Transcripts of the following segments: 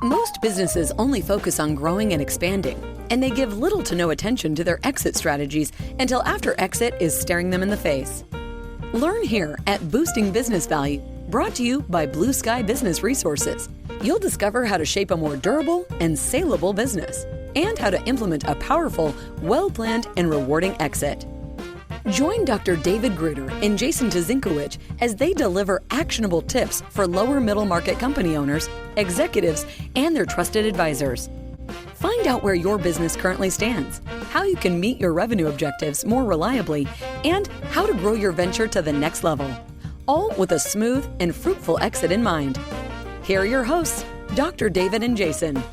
Most businesses only focus on growing and expanding, and they give little to no attention to their exit strategies until after exit is staring them in the face. Learn here at Boosting Business Value, brought to you by Blue Sky Business Resources. You'll discover how to shape a more durable and saleable business, and how to implement a powerful, well-planned, and rewarding exit. Join Dr. David Gruder and Jason Tuzinkewich as they deliver actionable tips for lower middle market company owners, executives, and their trusted advisors. Find out where your business currently stands, how you can meet your revenue objectives more reliably, and how to grow your venture to the next level, all with a smooth and fruitful exit in mind. Here are your hosts, Dr. David and Jason.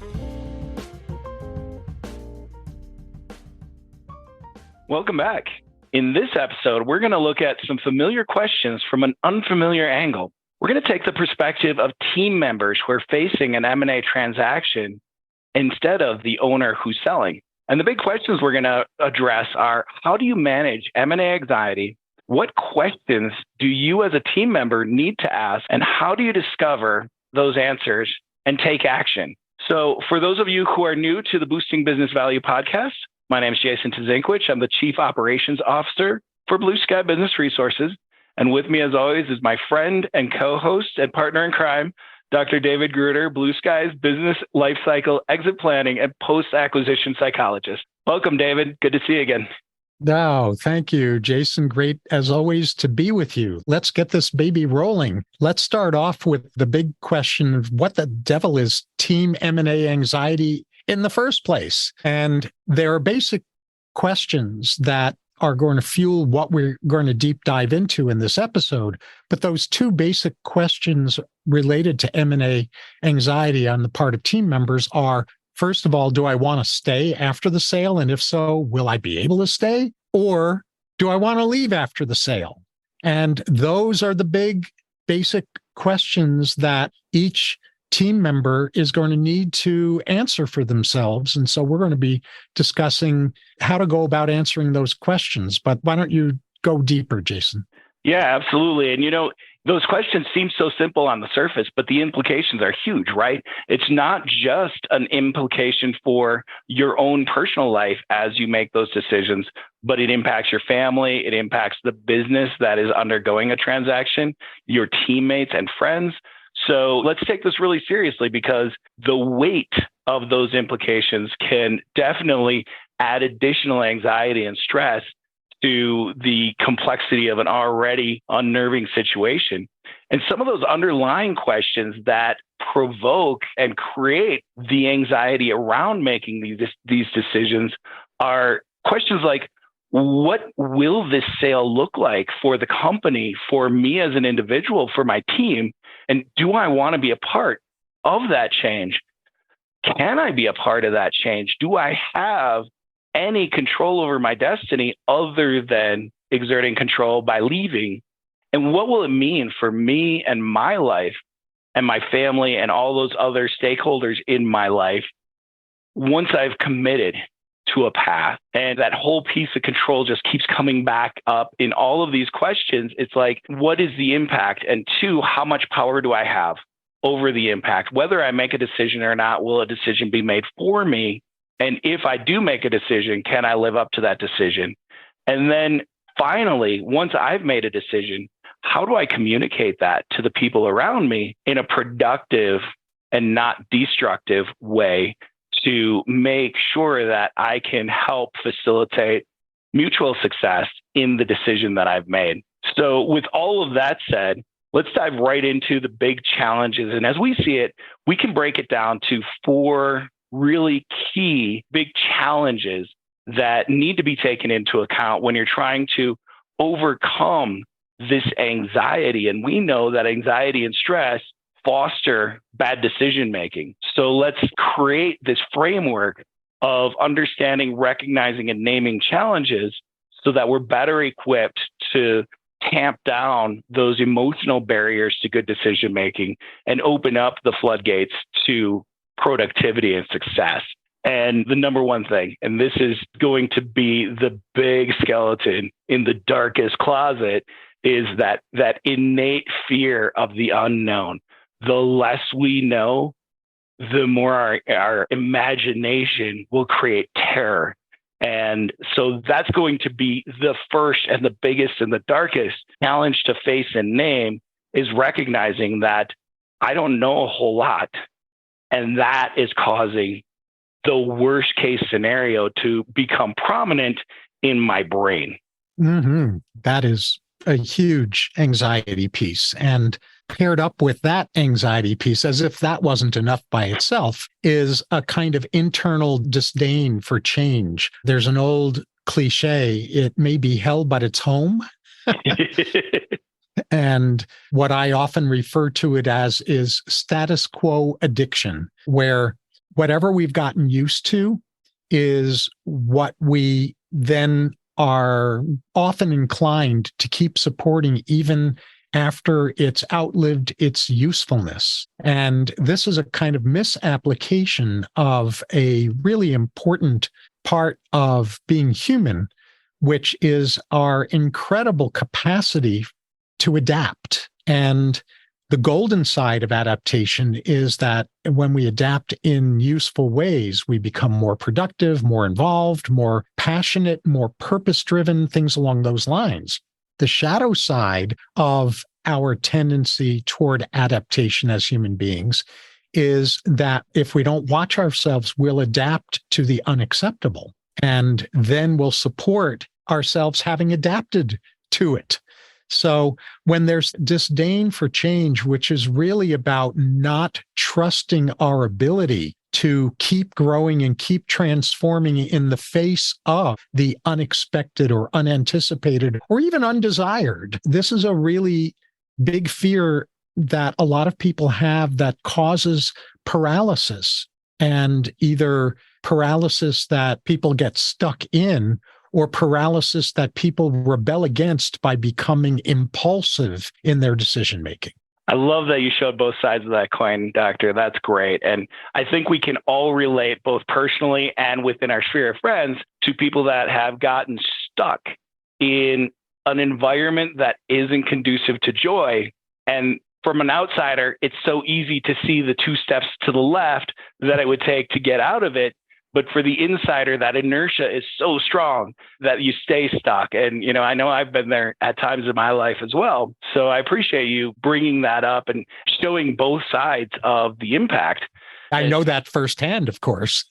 Welcome back. In this episode, we're going to look at some familiar questions from an unfamiliar angle. We're going to take the perspective of team members who are facing an M&A transaction instead of the owner who's selling. And the big questions we're going to address are, how do you manage M&A anxiety? What questions do you as a team member need to ask? And how do you discover those answers and take action? So for those of you who are new to the Boosting Business Value podcast, my name is Jason Tuzinkewich. I'm the Chief Operations Officer for Blue Sky Business Resources. And with me, as always, is my friend and co-host and partner in crime, Dr. David Gruder, Blue Sky's Business Lifecycle Exit Planning and Post-Acquisition Psychologist. Welcome, David. Good to see you again. Oh, thank you, Jason. Great, as always, to be with you. Let's get this baby rolling. Let's start off with the big question of what the devil is team M&A anxiety in the first place. And there are basic questions that are going to fuel what we're going to deep dive into in this episode. But those two basic questions related to M&A anxiety on the part of team members are, first of all, do I want to stay after the sale? And if so, will I be able to stay? Or do I want to leave after the sale? And those are the big basic questions that each team member is going to need to answer for themselves. And so we're going to be discussing how to go about answering those questions. But why don't you go deeper, Jason? Yeah, absolutely. And those questions seem so simple on the surface, but the implications are huge, right? It's not just an implication for your own personal life as you make those decisions, but it impacts your family, it impacts the business that is undergoing a transaction, your teammates and friends. So let's take this really seriously, because the weight of those implications can definitely add additional anxiety and stress to the complexity of an already unnerving situation. And some of those underlying questions that provoke and create the anxiety around making these decisions are questions like, what will this sale look like for the company, for me as an individual, for my team? And do I want to be a part of that change? Can I be a part of that change? Do I have any control over my destiny other than exerting control by leaving? And what will it mean for me and my life and my family and all those other stakeholders in my life once I've committed to a path? And that whole piece of control just keeps coming back up in all of these questions. It's like, what is the impact? And two, how much power do I have over the impact? Whether I make a decision or not, will a decision be made for me? And if I do make a decision, can I live up to that decision? And then finally, once I've made a decision, how do I communicate that to the people around me in a productive and not destructive way to make sure that I can help facilitate mutual success in the decision that I've made? So with all of that said, let's dive right into the big challenges. And as we see it, we can break it down to four really key big challenges that need to be taken into account when you're trying to overcome this anxiety. And we know that anxiety and stress foster bad decision making. So let's create this framework of understanding, recognizing, and naming challenges so that we're better equipped to tamp down those emotional barriers to good decision making and open up the floodgates to productivity and success. And the number one thing, and this is going to be the big skeleton in the darkest closet, is that innate fear of the unknown. The less we know, the more our imagination will create terror. And so that's going to be the first and the biggest and the darkest challenge to face and name, is recognizing that I don't know a whole lot. And that is causing the worst case scenario to become prominent in my brain. Mm-hmm. That is a huge anxiety piece. And paired up with that anxiety piece, as if that wasn't enough by itself, is a kind of internal disdain for change. There's an old cliche, it may be hell, but it's home. And what I often refer to it as is status quo addiction, where whatever we've gotten used to is what we then are often inclined to keep supporting even after it's outlived its usefulness. And this is a kind of misapplication of a really important part of being human, which is our incredible capacity to adapt. And the golden side of adaptation is that when we adapt in useful ways, we become more productive, more involved, more passionate, more purpose-driven, things along those lines. The shadow side of our tendency toward adaptation as human beings is that if we don't watch ourselves, we'll adapt to the unacceptable, and then we'll support ourselves having adapted to it. So when there's disdain for change, which is really about not trusting our ability to keep growing and keep transforming in the face of the unexpected or unanticipated or even undesired, this is a really big fear that a lot of people have that causes paralysis, and either paralysis that people get stuck in or paralysis that people rebel against by becoming impulsive in their decision making. I love that you showed both sides of that coin, Doctor. That's great. And I think we can all relate, both personally and within our sphere of friends, to people that have gotten stuck in an environment that isn't conducive to joy. And from an outsider, it's so easy to see the two steps to the left that it would take to get out of it. But for the insider, that inertia is so strong that you stay stuck. And, I know I've been there at times in my life as well. So I appreciate you bringing that up and showing both sides of the impact. I know that firsthand, of course.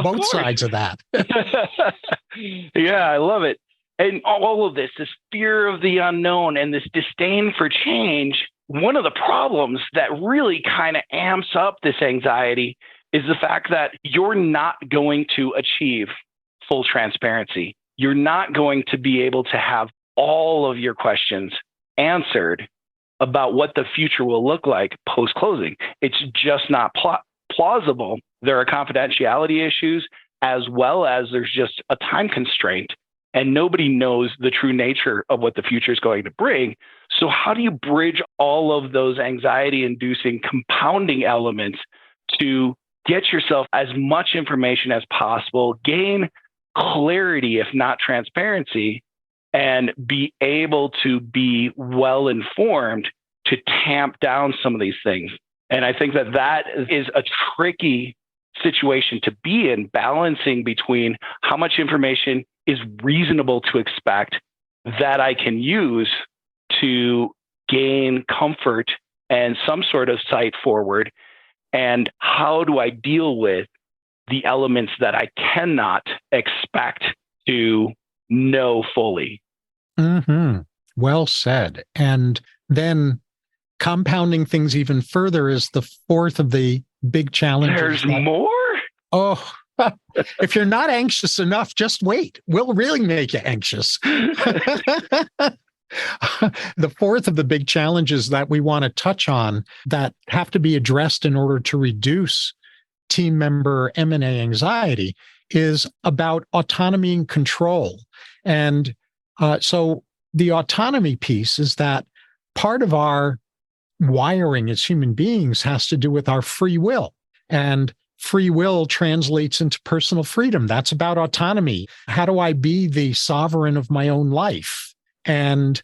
Both sides of that. Yeah, I love it. And all of this fear of the unknown and this disdain for change, one of the problems that really kind of amps up this anxiety is the fact that you're not going to achieve full transparency. You're not going to be able to have all of your questions answered about what the future will look like post-closing. It's just not plausible. There are confidentiality issues, as well as there's just a time constraint, and nobody knows the true nature of what the future is going to bring. So how do you bridge all of those anxiety-inducing compounding elements to get yourself as much information as possible, gain clarity, if not transparency, and be able to be well informed to tamp down some of these things? And I think that is a tricky situation to be in, balancing between how much information is reasonable to expect that I can use to gain comfort and some sort of sight forward, and how do I deal with the elements that I cannot expect to know fully? Mm-hmm. Well said. And then compounding things even further is the fourth of the big challenges. There's more? Oh, if you're not anxious enough, just wait. We'll really make you anxious. The fourth of the big challenges that we want to touch on that have to be addressed in order to reduce team member M&A anxiety is about autonomy and control. And so the autonomy piece is that part of our wiring as human beings has to do with our free will. And free will translates into personal freedom. That's about autonomy. How do I be the sovereign of my own life? And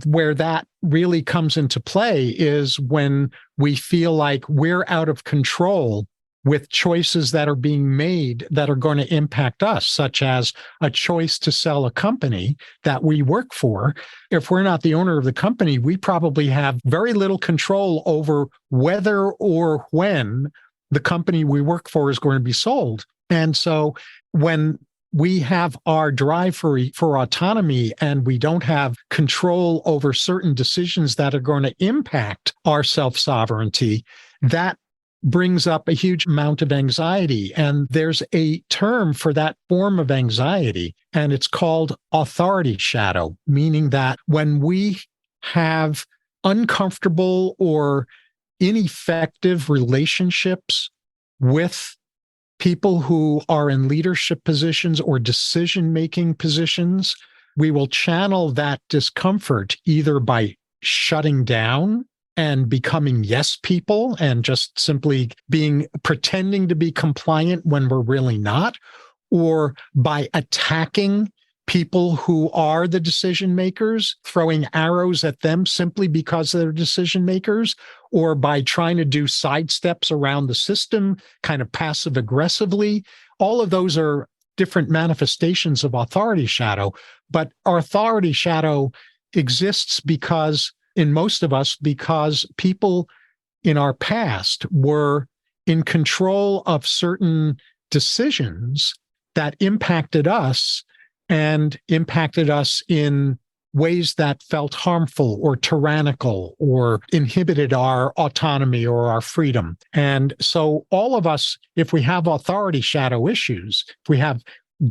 where that really comes into play is when we feel like we're out of control with choices that are being made that are going to impact us, such as a choice to sell a company that we work for. If we're not the owner of the company, we probably have very little control over whether or when the company we work for is going to be sold. And so when we have our drive for autonomy and we don't have control over certain decisions that are going to impact our self-sovereignty, that brings up a huge amount of anxiety. And there's a term for that form of anxiety, and it's called authority shadow, meaning that when we have uncomfortable or ineffective relationships with people who are in leadership positions or decision-making positions, we will channel that discomfort either by shutting down and becoming yes people and just simply pretending to be compliant when we're really not, or by attacking people who are the decision makers, throwing arrows at them simply because they're decision makers, or by trying to do sidesteps around the system, kind of passive aggressively. All of those are different manifestations of authority shadow, but our authority shadow exists in most of us, because people in our past were in control of certain decisions that impacted us and impacted us in ways that felt harmful or tyrannical or inhibited our autonomy or our freedom. And so all of us, if we have authority shadow issues, if we have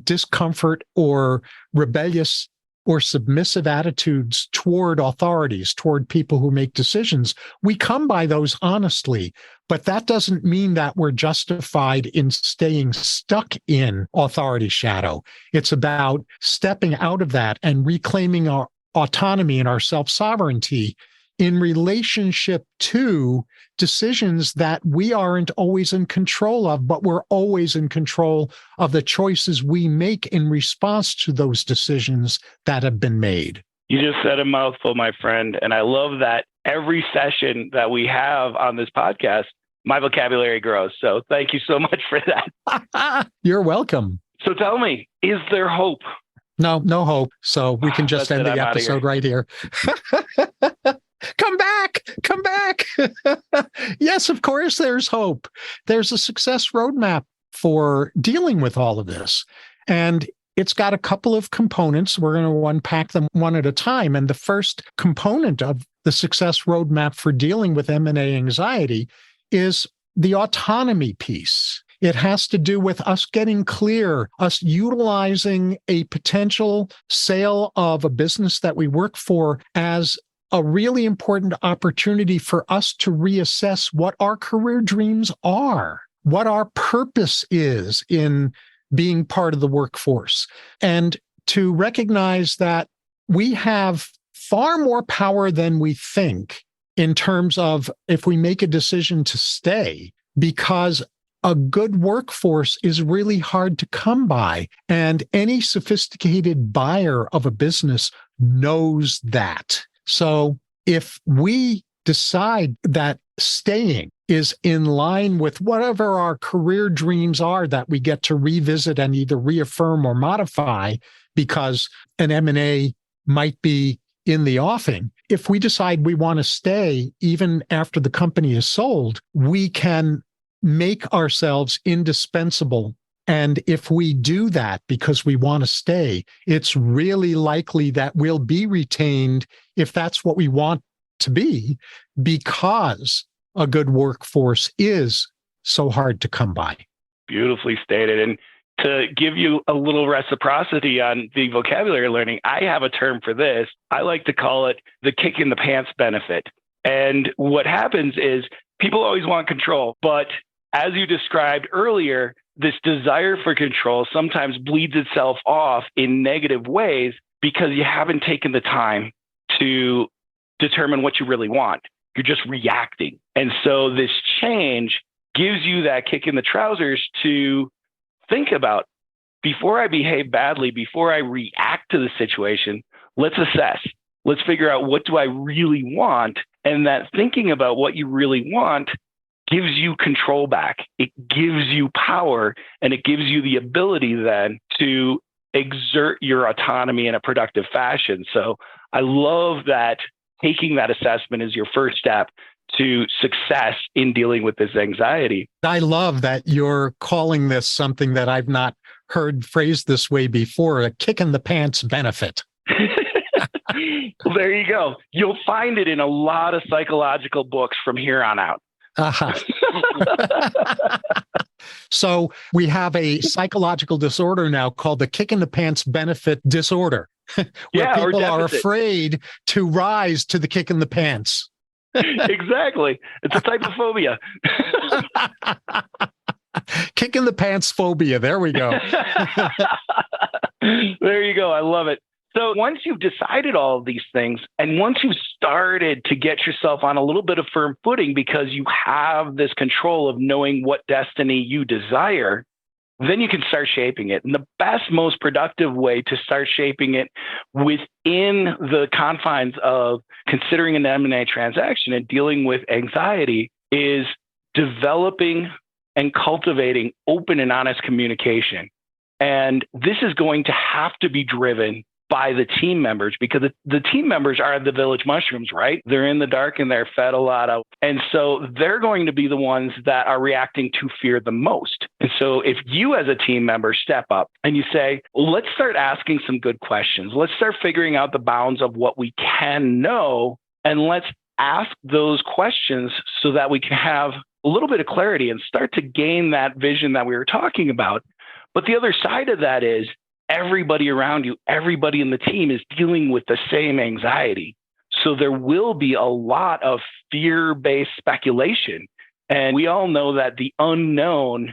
discomfort or rebellious or submissive attitudes toward authorities, toward people who make decisions, we come by those honestly. But that doesn't mean that we're justified in staying stuck in authority shadow. It's about stepping out of that and reclaiming our autonomy and our self-sovereignty in relationship to decisions that we aren't always in control of, but we're always in control of the choices we make in response to those decisions that have been made. You just said a mouthful, my friend. And I love that every session that we have on this podcast, my vocabulary grows. So thank you so much for that. You're welcome. So tell me, is there hope? No hope. So we can just end the episode right here. Come back. Yes, of course, there's hope. There's a success roadmap for dealing with all of this. And it's got a couple of components. We're going to unpack them one at a time. And the first component of the success roadmap for dealing with M&A anxiety is the autonomy piece. It has to do with us getting clear, us utilizing a potential sale of a business that we work for as a really important opportunity for us to reassess what our career dreams are, what our purpose is in being part of the workforce, and to recognize that we have far more power than we think in terms of if we make a decision to stay, because a good workforce is really hard to come by. And any sophisticated buyer of a business knows that. So if we decide that staying is in line with whatever our career dreams are that we get to revisit and either reaffirm or modify because an M&A might be in the offing, if we decide we want to stay even after the company is sold, we can make ourselves indispensable. And if we do that because we want to stay, it's really likely that we'll be retained if that's what we want to be, because a good workforce is so hard to come by. Beautifully stated. And to give you a little reciprocity on the vocabulary learning, I have a term for this. I like to call it the kick in the pants benefit. And what happens is people always want control, but as you described earlier, this desire for control sometimes bleeds itself off in negative ways because you haven't taken the time to determine what you really want. You're just reacting. And so this change gives you that kick in the trousers to think about, before I behave badly, before I react to the situation, let's assess. Let's figure out, what do I really want? And that thinking about what you really want gives you control back. It gives you power, and it gives you the ability then to exert your autonomy in a productive fashion. So I love that taking that assessment is your first step to success in dealing with this anxiety. I love that you're calling this something that I've not heard phrased this way before, a kick in the pants benefit. Well, there you go. You'll find it in a lot of psychological books from here on out. Uh-huh. So we have a psychological disorder now called the kick in the pants benefit disorder, where people are afraid to rise to the kick in the pants. Exactly. It's a type of phobia. Kick in the pants phobia. There we go. There you go. I love it. So once you've decided all of these things, and once you've started to get yourself on a little bit of firm footing because you have this control of knowing what destiny you desire, then you can start shaping it. And the best, most productive way to start shaping it within the confines of considering an M&A transaction and dealing with anxiety is developing and cultivating open and honest communication. And this is going to have to be driven by the team members, because the team members are the village mushrooms, right? They're in the dark and they're fed a lot of. And so they're going to be the ones that are reacting to fear the most. And so if you as a team member step up and you say, well, let's start asking some good questions. Let's start figuring out the bounds of what we can know. And let's ask those questions so that we can have a little bit of clarity and start to gain that vision that we were talking about. But the other side of that is, everybody around you, everybody in the team is dealing with the same anxiety. So there will be a lot of fear-based speculation. And we all know that the unknown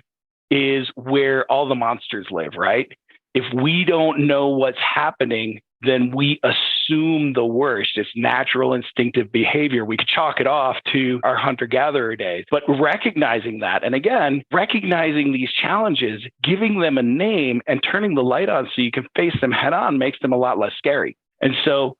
is where all the monsters live, right? If we don't know what's happening, then we assume the worst. It's natural instinctive behavior. We could chalk it off to our hunter-gatherer days. But recognizing that, and again, recognizing these challenges, giving them a name and turning the light on so you can face them head on makes them a lot less scary. And so,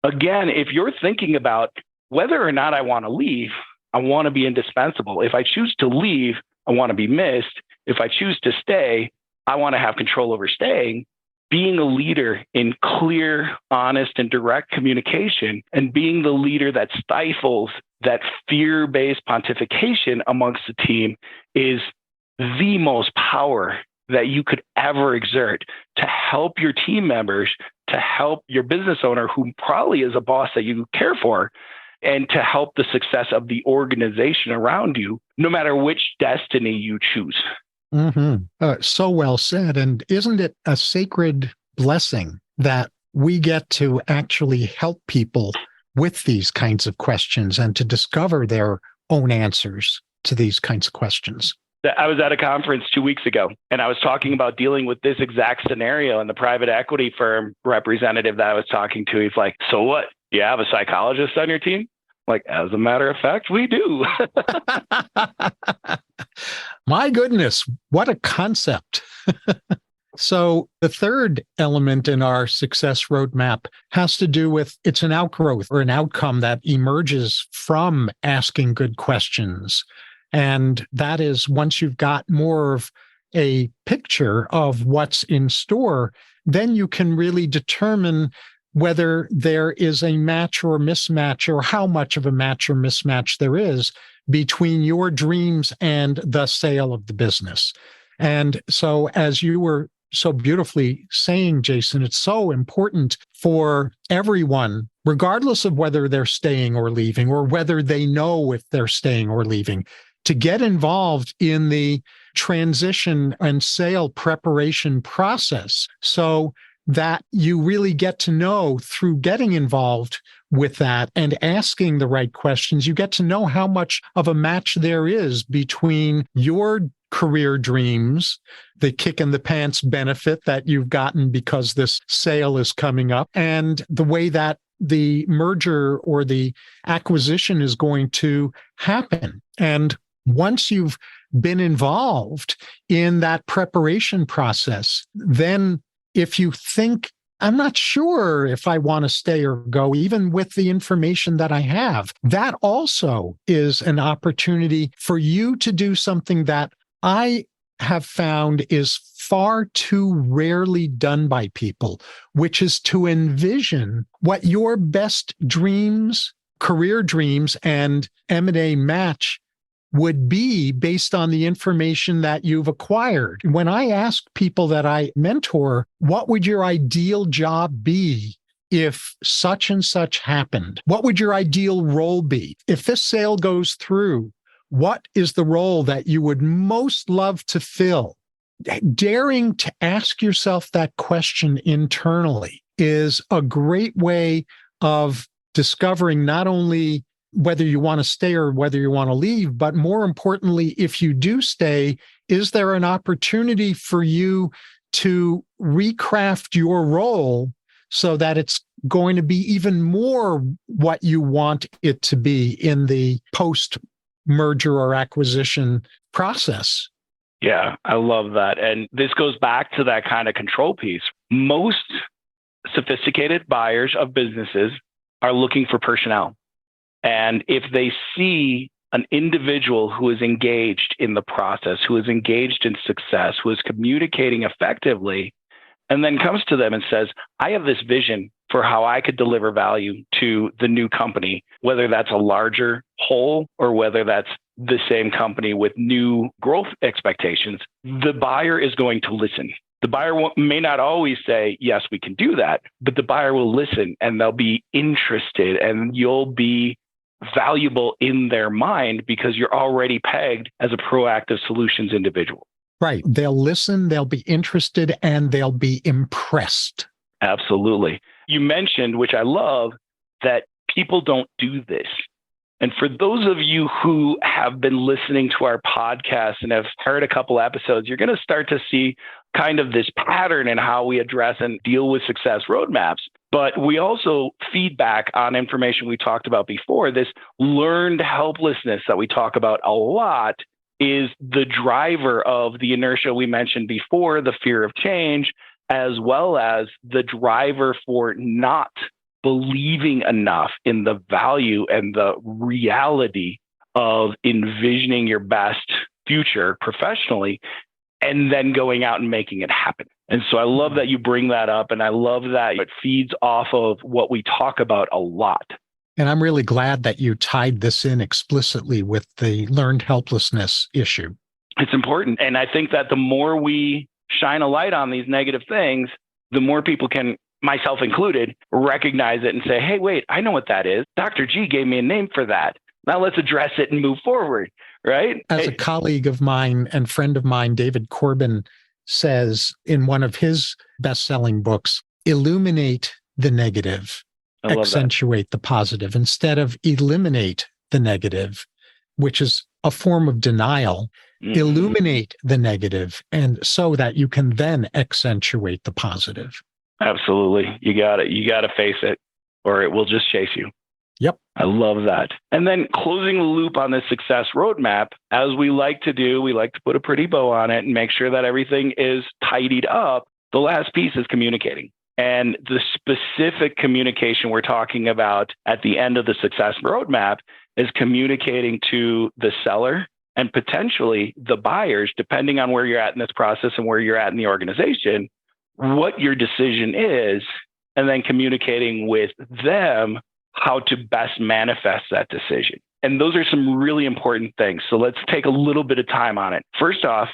again, if you're thinking about whether or not I want to leave, I want to be indispensable. If I choose to leave, I want to be missed. If I choose to stay, I want to have control over staying. Being a leader in clear, honest, and direct communication, and being the leader that stifles that fear-based pontification amongst the team is the most power that you could ever exert to help your team members, to help your business owner, who probably is a boss that you care for, and to help the success of the organization around you, no matter which destiny you choose. Mm-hmm. So well said. And isn't it a sacred blessing that we get to actually help people with these kinds of questions and to discover their own answers to these kinds of questions? I was at a conference 2 weeks ago, and I was talking about dealing with this exact scenario. And the private equity firm representative that I was talking to, he's like, so what? You have a psychologist on your team? Like, as a matter of fact, we do. My goodness, what a concept. So the third element in our success roadmap has to do with, it's an outgrowth or an outcome that emerges from asking good questions. And that is, once you've got more of a picture of what's in store, then you can really determine whether there is a match or mismatch, or how much of a match or mismatch there is between your dreams and the sale of the business. And so, as you were so beautifully saying, Jason, it's so important for everyone, regardless of whether they're staying or leaving, or whether they know if they're staying or leaving, to get involved in the transition and sale preparation process, so that you really get to know, through getting involved with that and asking the right questions, you get to know how much of a match there is between your career dreams, the kick in the pants benefit that you've gotten because this sale is coming up, and the way that the merger or the acquisition is going to happen. And once you've been involved in that preparation process, then if you think I'm not sure if I want to stay or go, even with the information that I have. That also is an opportunity for you to do something that I have found is far too rarely done by people, which is to envision what your best dreams, career dreams, and M&A match would be based on the information that you've acquired. When I ask people that I mentor, what would your ideal job be if such and such happened? What would your ideal role be? If this sale goes through, what is the role that you would most love to fill? Daring to ask yourself that question internally is a great way of discovering not only whether you want to stay or whether you want to leave, but more importantly, if you do stay, is there an opportunity for you to recraft your role so that it's going to be even more what you want it to be in the post-merger or acquisition process? Yeah, I love that. And this goes back to that kind of control piece. Most sophisticated buyers of businesses are looking for personnel. And if they see an individual who is engaged in the process, who is engaged in success, who is communicating effectively, and then comes to them and says, I have this vision for how I could deliver value to the new company, whether that's a larger whole or whether that's the same company with new growth expectations, the buyer is going to listen. The buyer may not always say, yes, we can do that, but the buyer will listen and they'll be interested and you'll be valuable in their mind because you're already pegged as a proactive solutions individual. Right. They'll listen, they'll be interested, and they'll be impressed. Absolutely. You mentioned, which I love, that people don't do this. And for those of you who have been listening to our podcast and have heard a couple episodes, you're going to start to see kind of this pattern in how we address and deal with success roadmaps. But we also feedback on information we talked about before. This learned helplessness that we talk about a lot is the driver of the inertia we mentioned before, the fear of change, as well as the driver for not believing enough in the value and the reality of envisioning your best future professionally and then going out and making it happen. And so I love that you bring that up, and I love that it feeds off of what we talk about a lot. And I'm really glad that you tied this in explicitly with the learned helplessness issue. It's important. And I think that the more we shine a light on these negative things, the more people can, myself included, recognize it and say, hey, wait, I know what that is. Dr. G gave me a name for that. Now let's address it and move forward, right? As a colleague of mine and friend of mine, David Corbin, says in one of his best-selling books, illuminate the negative, accentuate the positive, instead of eliminate the negative, which is a form of denial. Illuminate the negative, and so that you can then accentuate the positive. Absolutely. You got it. You got to face it, or it will just chase you. Yep. I love that. And then closing the loop on this success roadmap, as we like to do, we like to put a pretty bow on it and make sure that everything is tidied up. The last piece is communicating. And the specific communication we're talking about at the end of the success roadmap is communicating to the seller and potentially the buyers, depending on where you're at in this process and where you're at in the organization, what your decision is, and then communicating with them how to best manifest that decision. And those are some really important things. So let's take a little bit of time on it. First off,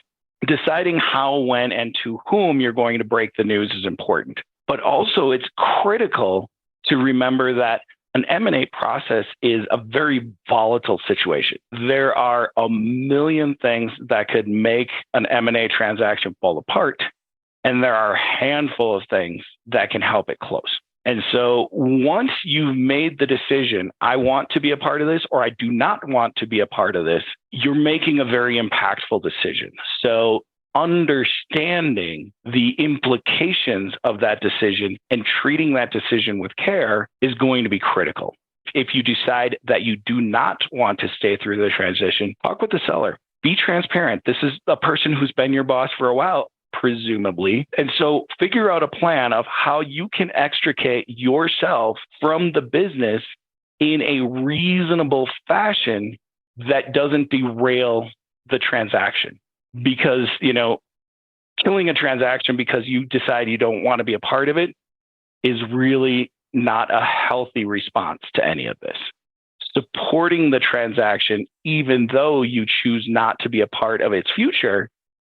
deciding how, when, and to whom you're going to break the news is important. But also it's critical to remember that an M&A process is a very volatile situation. There are a million things that could make an M&A transaction fall apart, and there are a handful of things that can help it close. And so once you've made the decision, I want to be a part of this or I do not want to be a part of this, you're making a very impactful decision. So understanding the implications of that decision and treating that decision with care is going to be critical. If you decide that you do not want to stay through the transition, talk with the seller. Be transparent. This is a person who's been your boss for a while. presumably. And so figure out a plan of how you can extricate yourself from the business in a reasonable fashion that doesn't derail the transaction. Because, killing a transaction because you decide you don't want to be a part of it is really not a healthy response to any of this. Supporting the transaction, even though you choose not to be a part of its future,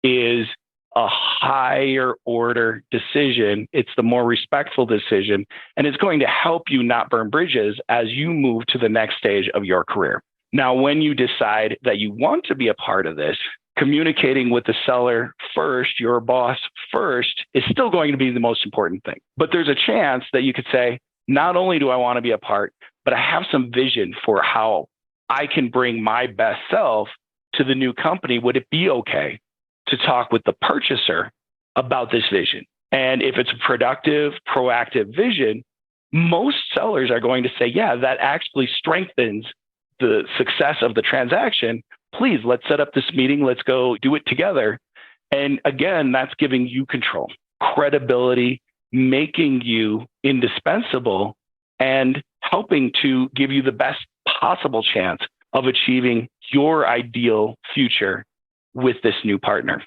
is a higher order decision. It's the more respectful decision, and it's going to help you not burn bridges as you move to the next stage of your career. Now, when you decide that you want to be a part of this, communicating with the seller first, your boss first, is still going to be the most important thing. But there's a chance that you could say, not only do I want to be a part, but I have some vision for how I can bring my best self to the new company. Would it be okay to talk with the purchaser about this vision? And if it's a productive, proactive vision, most sellers are going to say, yeah, that actually strengthens the success of the transaction. Please, let's set up this meeting. Let's go do it together. And again, that's giving you control, credibility, making you indispensable, and helping to give you the best possible chance of achieving your ideal future with this new partner.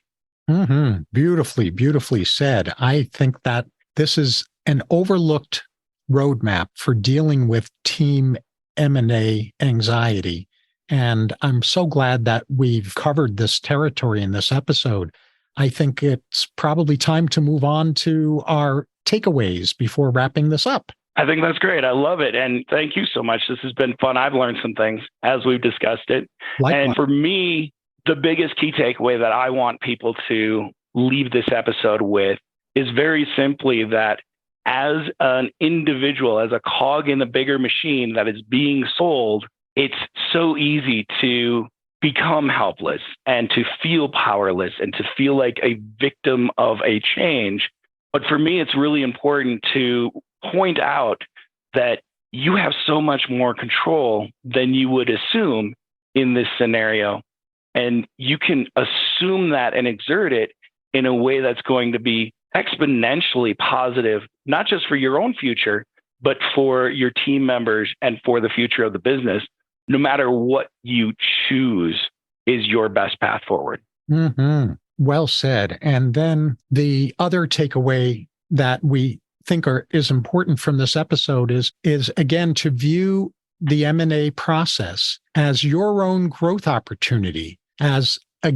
Mm-hmm. Beautifully, beautifully said. I think that this is an overlooked roadmap for dealing with team M&A anxiety. And I'm so glad that we've covered this territory in this episode. I think it's probably time to move on to our takeaways before wrapping this up. I think that's great. I love it. And thank you so much. This has been fun. I've learned some things as we've discussed it. Likewise. And for me, the biggest key takeaway that I want people to leave this episode with is very simply that as an individual, as a cog in the bigger machine that is being sold, it's so easy to become helpless and to feel powerless and to feel like a victim of a change. But for me, it's really important to point out that you have so much more control than you would assume in this scenario. And you can assume that and exert it in a way that's going to be exponentially positive, not just for your own future, but for your team members and for the future of the business. No matter what you choose is your best path forward. Mm-hmm. Well said. And then the other takeaway that we think is important from this episode is again, to view the M&A process as your own growth opportunity, as a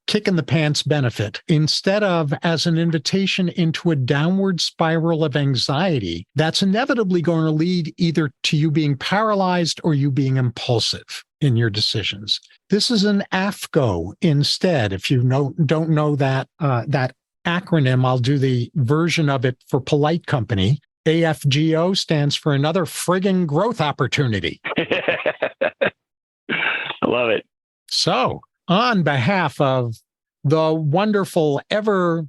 kick in the pants benefit, instead of as an invitation into a downward spiral of anxiety that's inevitably going to lead either to you being paralyzed or you being impulsive in your decisions. This is an AFGO instead. If you don't know that acronym, I'll do the version of it for polite company. AFGO stands for another friggin' growth opportunity. I love it. So, on behalf of the wonderful, ever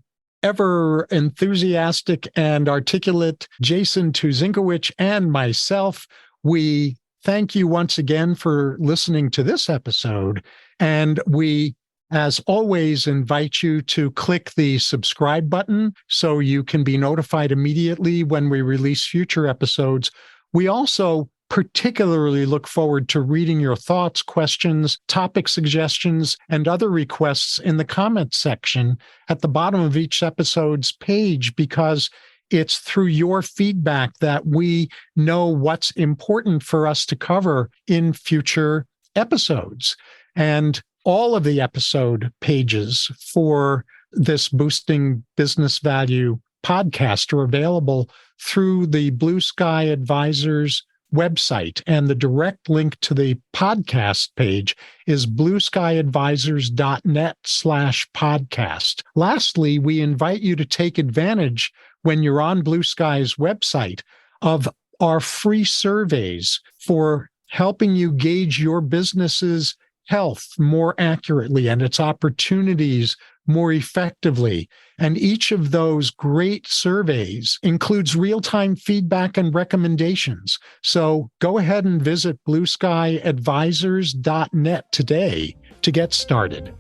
enthusiastic and articulate Jason Tuzinkewich and myself, we thank you once again for listening to this episode. And we, as always, invite you to click the subscribe button so you can be notified immediately when we release future episodes. We also particularly look forward to reading your thoughts, questions, topic suggestions, and other requests in the comments section at the bottom of each episode's page, because it's through your feedback that we know what's important for us to cover in future episodes. And all of the episode pages for this Boosting Business Value podcast are available through the Blue Sky Advisors website, and the direct link to the podcast page is blueskyadvisors.net/podcast. Lastly, we invite you to take advantage when you're on Blue Sky's website of our free surveys for helping you gauge your business's health more accurately and its opportunities more effectively. And each of those great surveys includes real-time feedback and recommendations. So go ahead and visit blueskyadvisors.net today to get started.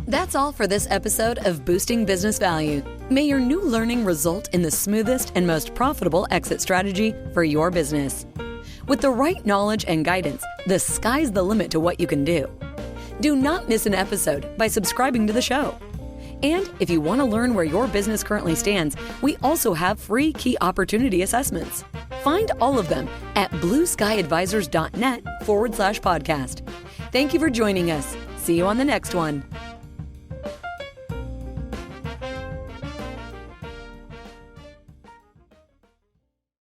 That's all for this episode of Boosting Business Value. May your new learning result in the smoothest and most profitable exit strategy for your business. With the right knowledge and guidance, the sky's the limit to what you can do. Do not miss an episode by subscribing to the show. And if you want to learn where your business currently stands, we also have free key opportunity assessments. Find all of them at blueskyadvisors.net/podcast. Thank you for joining us. See you on the next one.